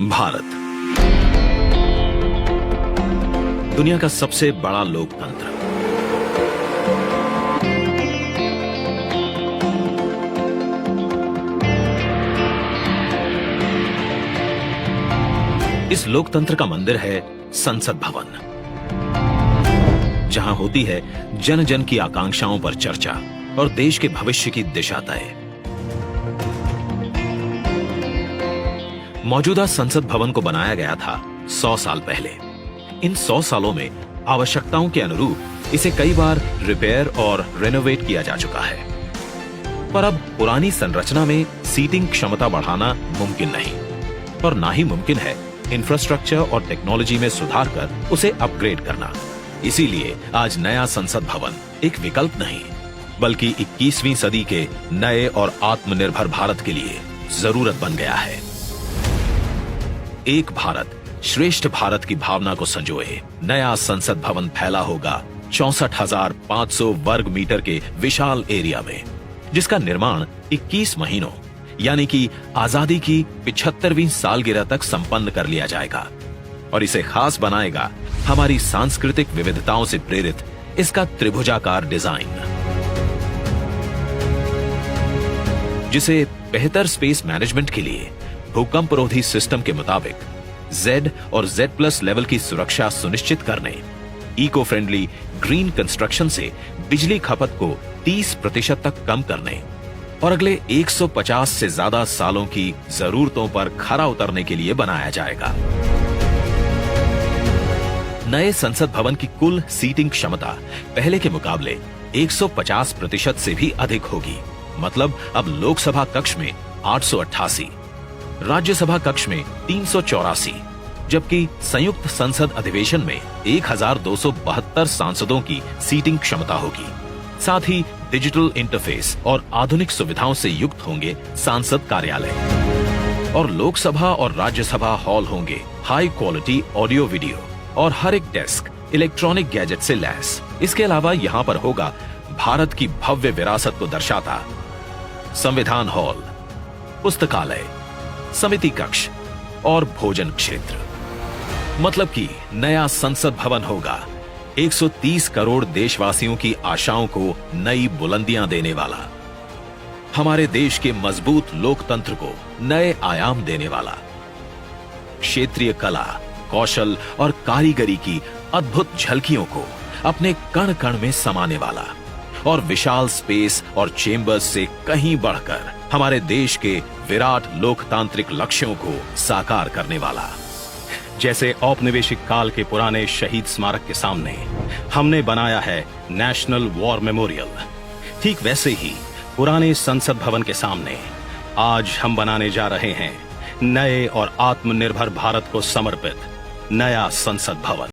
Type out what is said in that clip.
भारत दुनिया का सबसे बड़ा लोकतंत्र। इस लोकतंत्र का मंदिर है संसद भवन, जहां होती है जन जन की आकांक्षाओं पर चर्चा और देश के भविष्य की दिशा तय। मौजूदा संसद भवन को बनाया गया था 100 साल पहले। इन 100 सालों में आवश्यकताओं के अनुरूप इसे कई बार रिपेयर और रेनोवेट किया जा चुका है, पर अब पुरानी संरचना में सीटिंग क्षमता बढ़ाना मुमकिन नहीं और ना ही मुमकिन है इंफ्रास्ट्रक्चर और टेक्नोलॉजी में सुधार कर उसे अपग्रेड करना। इसीलिए आज नया संसद भवन एक विकल्प नहीं, बल्कि 21वीं सदी के नए और आत्मनिर्भर भारत के लिए जरूरत बन गया है। एक भारत श्रेष्ठ भारत की भावना को संजोए नया संसद भवन फैला होगा 64,500 वर्ग मीटर के विशाल एरिया में, जिसका निर्माण 21 महीनों यानी कि आजादी की 75वीं सालगिरह तक संपन्न कर लिया जाएगा। और इसे खास बनाएगा हमारी सांस्कृतिक विविधताओं से प्रेरित इसका त्रिभुजाकार डिजाइन, जिसे बेहतर स्पेस मैनेजमेंट के लिए भूकंपरोधी सिस्टम के मुताबिक Z और Z+ लेवल की सुरक्षा सुनिश्चित करने, इको फ्रेंडली ग्रीन कंस्ट्रक्शन से बिजली खपत को 30% तक कम करने और अगले 150 से ज्यादा सालों की जरूरतों पर खरा उतरने के लिए बनाया जाएगा। नए संसद भवन की कुल सीटिंग क्षमता पहले के मुकाबले 150% से भी अधिक होगी। मतलब अब लोकसभा कक्ष में 888, राज्यसभा कक्ष में 384, जबकि संयुक्त संसद अधिवेशन में 1272 सांसदों की सीटिंग क्षमता होगी। साथ ही डिजिटल इंटरफेस और आधुनिक सुविधाओं से युक्त होंगे सांसद कार्यालय और लोकसभा और राज्यसभा हॉल होंगे हाई क्वालिटी ऑडियो वीडियो और हर एक डेस्क इलेक्ट्रॉनिक गैजेट से लैस। इसके अलावा यहाँ पर होगा भारत की भव्य विरासत को दर्शाता संविधान हॉल, पुस्तकालय, समिति कक्ष और भोजन क्षेत्र। मतलब कि नया संसद भवन होगा 130 करोड़ देशवासियों की आशाओं को नई बुलंदियां देने वाला, हमारे देश के मजबूत लोकतंत्र को नए आयाम देने वाला, क्षेत्रीय कला, कौशल और कारीगरी की अद्भुत झलकियों को अपने कण कण में समाने वाला और विशाल स्पेस और चेंबर्स से कहीं बढ़कर हमारे देश के विराट लोकतांत्रिक लक्ष्यों को साकार करने वाला। जैसे औपनिवेशिक काल के पुराने शहीद स्मारक के सामने हमने बनाया है नेशनल वॉर मेमोरियल, ठीक वैसे ही पुराने संसद भवन के सामने आज हम बनाने जा रहे हैं नए और आत्मनिर्भर भारत को समर्पित नया संसद भवन।